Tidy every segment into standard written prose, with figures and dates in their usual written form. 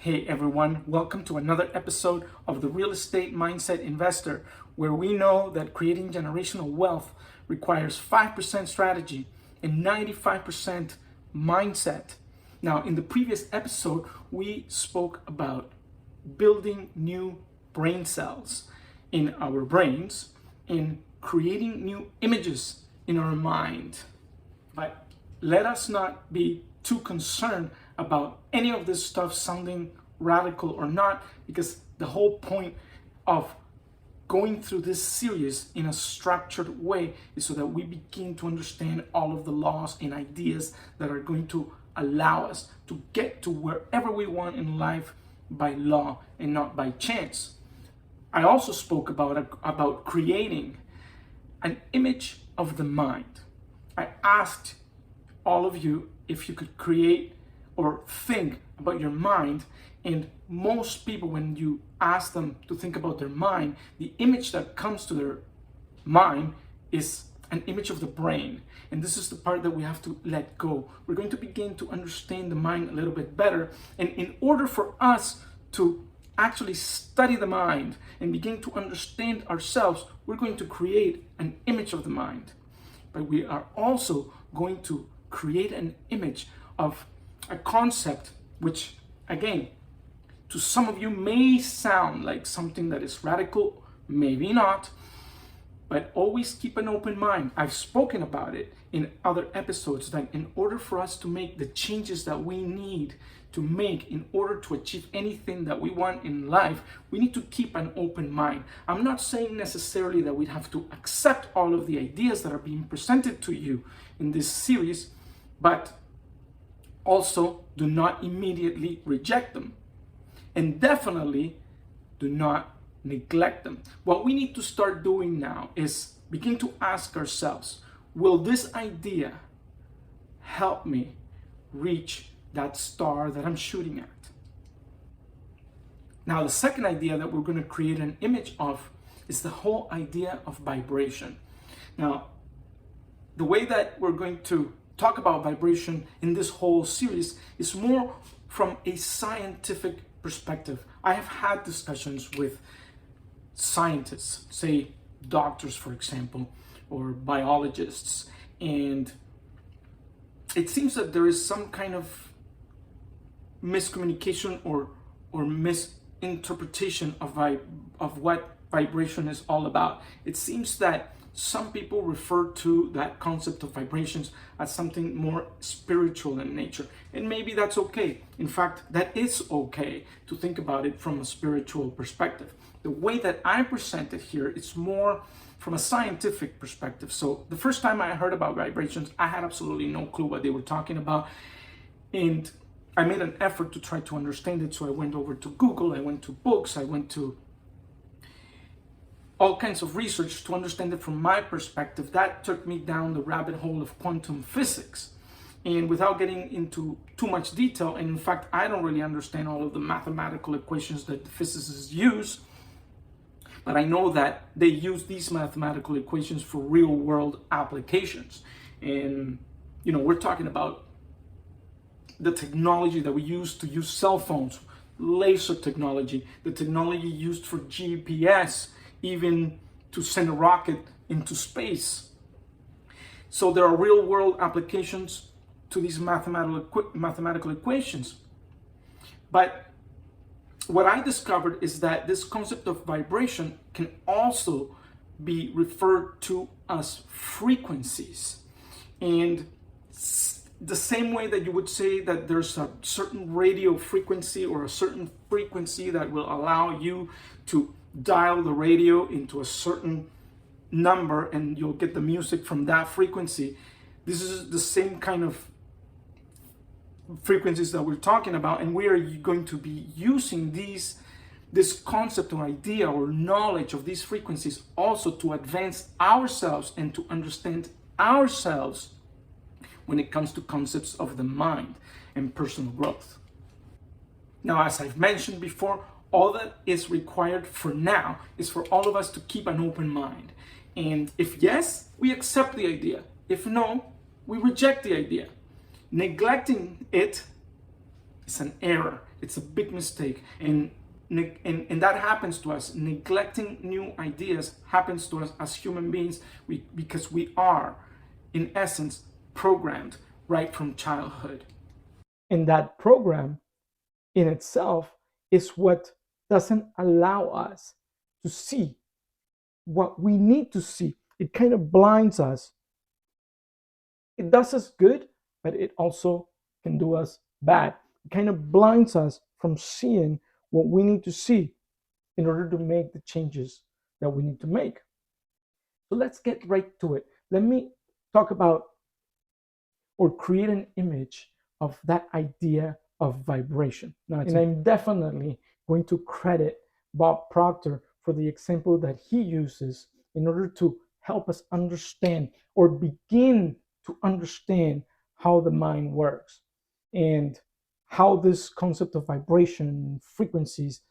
Hey everyone, welcome to another episode of the Real Estate Mindset Investor, where we know that creating generational wealth requires 5% strategy and 95% mindset. Now, in the previous episode, we spoke about building new brain cells in our brains and creating new images in our mind. But let us not be too concerned about any of this stuff sounding radical or not, because the whole point of going through this series in a structured way is so that we begin to understand all of the laws and ideas that are going to allow us to get to wherever we want in life by law and not by chance. I also spoke about creating an image of the mind. I asked all of you if you could create or think about your mind, and most people, when you ask them to think about their mind, the image that comes to their mind is an image of the brain. And this is the part that we have to let go. We're going to begin to understand the mind a little bit better, and in order for us to actually study the mind and begin to understand ourselves, we're going to create an image of the mind. But we are also going to create an image of a concept which, again, to some of you may sound like something that is radical, maybe not, but always keep an open mind. I've spoken about it in other episodes that in order for us to make the changes that we need to make in order to achieve anything that we want in life, we need to keep an open mind. I'm not saying necessarily that we have to accept all of the ideas that are being presented to you in this series, but also do not immediately reject them. And definitely do not neglect them. What we need to start doing now is begin to ask ourselves, will this idea help me reach that star that I'm shooting at? Now, the second idea that we're going to create an image of is the whole idea of vibration. Now, the way that we're going to talk about vibration in this whole series is more from a scientific perspective. I have had discussions with scientists, say doctors, for example, or biologists, and it seems that there is some kind of miscommunication or misinterpretation of what vibration is all about. It seems that some people refer to that concept of vibrations as something more spiritual in nature. And maybe that's okay. In fact, that is okay to think about it from a spiritual perspective. The way that I present it here, it's more from a scientific perspective. So the first time I heard about vibrations, I had absolutely no clue what they were talking about. And I made an effort to try to understand it. So I went over to Google, I went to books, I went to all kinds of research to understand it from my perspective. That took me down the rabbit hole of quantum physics. And without getting into too much detail, and in fact, I don't really understand all of the mathematical equations that the physicists use, but I know that they use these mathematical equations for real world applications. And, we're talking about the technology that we use to use cell phones, laser technology, the technology used for GPS, even to send a rocket into space. So there are real world applications to these mathematical equations. But what I discovered is that this concept of vibration can also be referred to as frequencies. And the same way that you would say that there's a certain radio frequency or a certain frequency that will allow you to dial the radio into a certain number and you'll get the music from that frequency. This is the same kind of frequencies that we're talking about, and we are going to be using this concept or idea or knowledge of these frequencies also to advance ourselves and to understand ourselves when it comes to concepts of the mind and personal growth. Now, as I've mentioned before, all that is required for now is for all of us to keep an open mind. And if yes, we accept the idea. If no, we reject the idea. Neglecting it It's an error. It's a big mistake. And that happens to us. Neglecting new ideas happens to us as human beings because we are, in essence, programmed right from childhood. And that program in itself is what doesn't allow us to see what we need to see. It kind of blinds us. It does us good, but it also can do us bad. It kind of blinds us from seeing what we need to see in order to make the changes that we need to make. So let's get right to it. Let me talk about or create an image of that idea of vibration. Now, and I'm definitely going to credit Bob Proctor for the example that he uses in order to help us understand or begin to understand how the mind works and how this concept of vibration and frequencies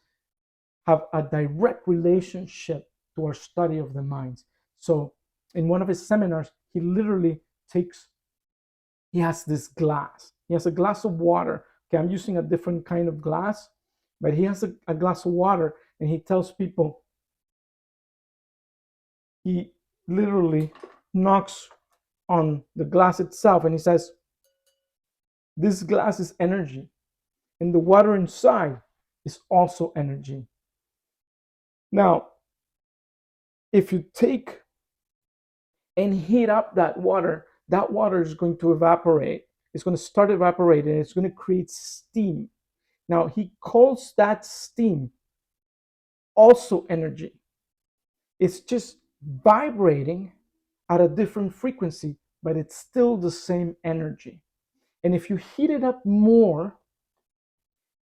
have a direct relationship to our study of the mind. So in one of his seminars, he literally he has this glass. He has a glass of water. Okay, I'm using a different kind of glass, but he has a glass of water and he tells people, he literally knocks on the glass itself and he says, this glass is energy and the water inside is also energy. Now, if you take and heat up that water is going to evaporate. It's going to start evaporating. It's going to create steam. Now, he calls that steam also energy. It's just vibrating at a different frequency, but it's still the same energy. And if you heat it up more,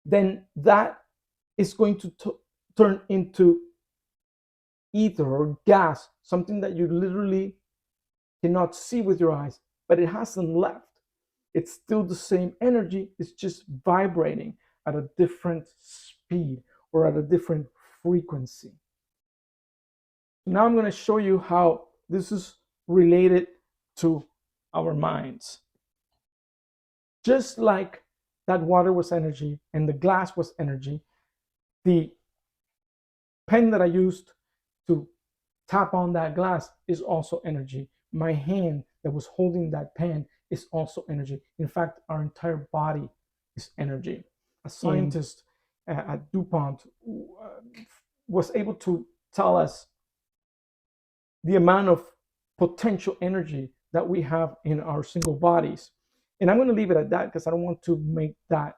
then that is going to turn into ether or gas, something that you literally cannot see with your eyes, but it hasn't left. It's still the same energy, it's just vibrating at a different speed or at a different frequency. Now I'm going to show you how this is related to our minds. Just like that water was energy and the glass was energy, the pen that I used to tap on that glass is also energy. My hand that was holding that pen is also energy. In fact, our entire body is energy. A scientist at DuPont was able to tell us the amount of potential energy that we have in our single bodies. And I'm going to leave it at that because I don't want to make that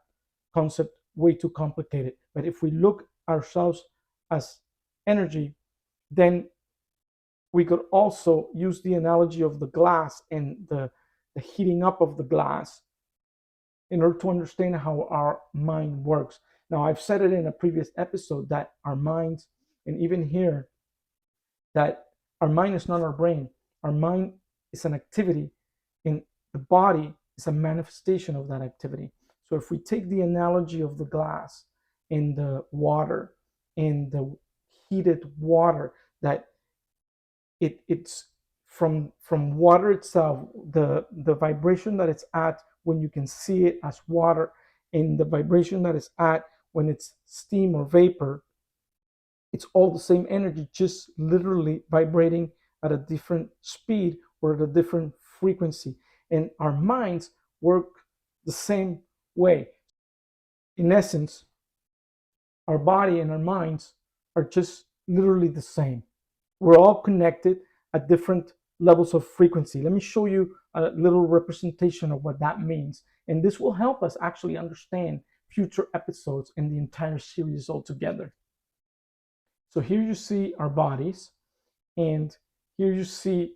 concept way too complicated. But if we look ourselves as energy, then we could also use the analogy of the glass and the heating up of the glass in order to understand how our mind works. Now, I've said it in a previous episode that our minds, and even here, that our mind is not our brain. Our mind is an activity, and the body is a manifestation of that activity. So if we take the analogy of the glass and the water and the heated water, that it's from water itself, the vibration that it's at when you can see it as water, and the vibration that it's at when it's steam or vapor, it's all the same energy, just literally vibrating at a different speed or at a different frequency. And our minds work the same way. In essence, our body and our minds are just literally the same. We're all connected at different levels of frequency. Let me show you a little representation of what that means. And this will help us actually understand future episodes and the entire series altogether. So here you see our bodies, and here you see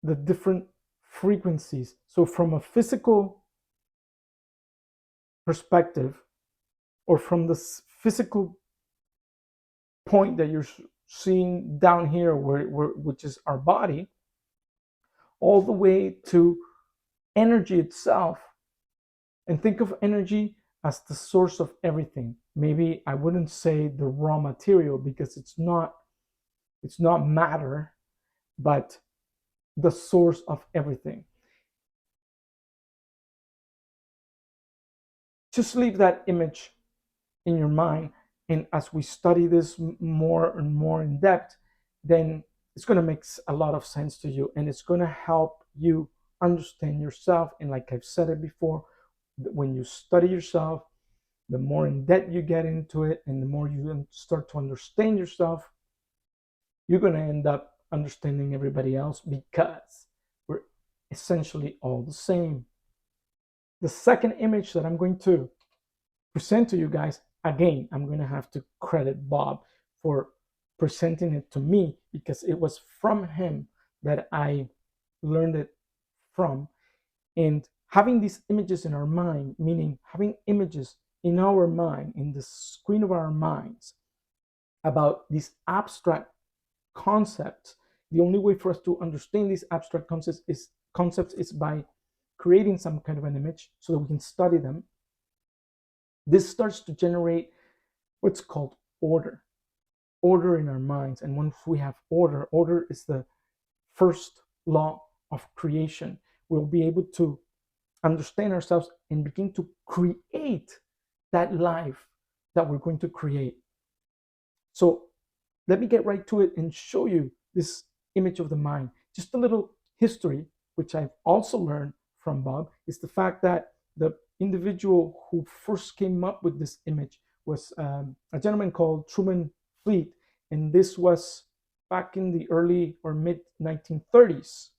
the different frequencies. So from a physical perspective, or from the physical point that you're seeing down here, which is our body, all the way to energy itself. And think of energy as the source of everything. Maybe I wouldn't say the raw material because it's not matter, but the source of everything. just leave that image in your mind. And as we study this more and more in depth, then it's going to make a lot of sense to you, and it's going to help you understand yourself. And like I've said it before, when you study yourself, the more in depth you get into it and the more you start to understand yourself, you're going to end up understanding everybody else, because we're essentially all the same. The second image that I'm going to present to you guys, again, I'm going to have to credit Bob for presenting it to me, because it was from him that I learned it from. And having these images in our mind, meaning having images in our mind, in the screen of our minds, about these abstract concepts. The only way for us to understand these abstract concepts is by creating some kind of an image so that we can study them. This starts to generate what's called order in our minds. And once we have order is the first law of creation. We'll be able to understand ourselves and begin to create that life that we're going to create. So let me get right to it and show you this image of the mind. Just a little history, which I've also learned from Bob, is the fact that the individual who first came up with this image was a gentleman called Truman Fleet, and this was back in the early or mid 1930s.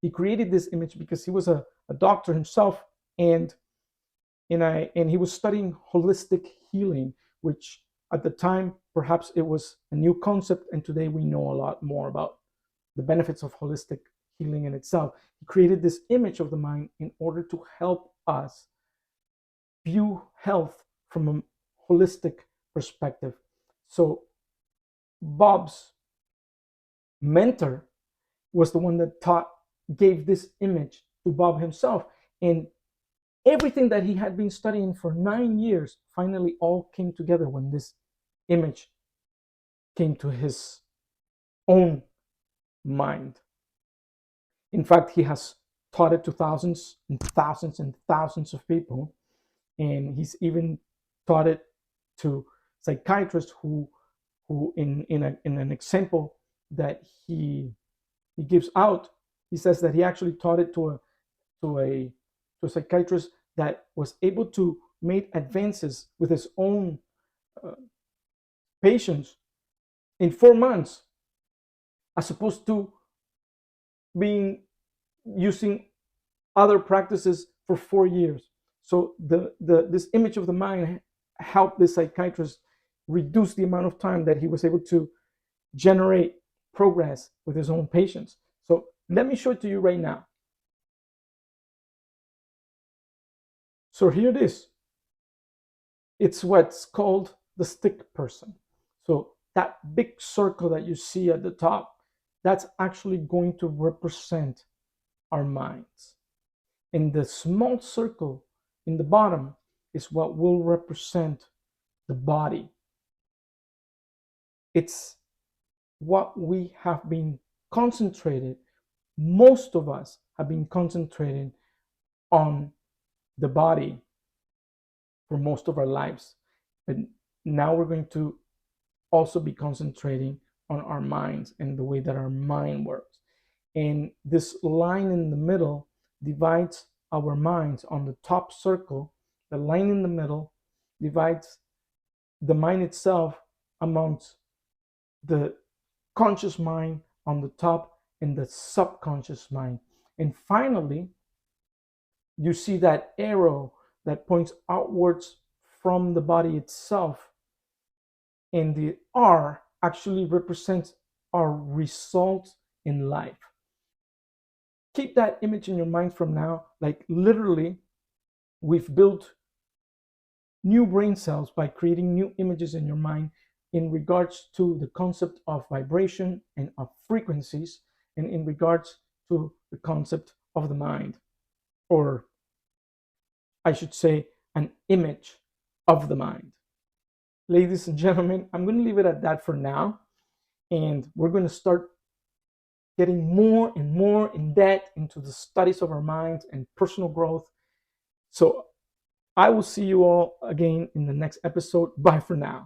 He created this image because he was a doctor himself, and he was studying holistic healing, which at the time perhaps it was a new concept, and today we know a lot more about the benefits of holistic healing in itself. He created this image of the mind in order to help us view health from a holistic perspective. So Bob's mentor was the one that gave this image to Bob himself, and everything that he had been studying for 9 years finally all came together when this image came to his own mind. In fact, he has taught it to thousands and thousands and thousands of people, and he's even taught it to psychiatrists who in an example that he gives out, he says that he actually taught it to a psychiatrist that was able to make advances with his own patients in 4 months, as opposed to using other practices for 4 years. So this image of the mind helped the psychiatrist reduce the amount of time that he was able to generate progress with his own patients. So let me show it to you right now. So here it is. It's what's called the stick person. So that big circle that you see at the top, that's actually going to represent our minds. And the small circle in the bottom is what will represent the body. It's what we have been concentrated, most of us have been concentrating on the body for most of our lives. But now we're going to also be concentrating on our minds and the way that our mind works. And this line in the middle divides our minds on the top circle. The line in the middle divides the mind itself amongst the conscious mind on the top and the subconscious mind. And finally, you see that arrow that points outwards from the body itself, and the R actually represents our results in life. Keep that image in your mind from now. Like literally, we've built new brain cells by creating new images in your mind in regards to the concept of vibration and of frequencies, and in regards to the concept of the mind, or I should say an image of the mind. Ladies and gentlemen, I'm going to leave it at that for now, and we're going to start getting more and more in depth into the studies of our minds and personal growth. So I will see you all again in the next episode. Bye for now.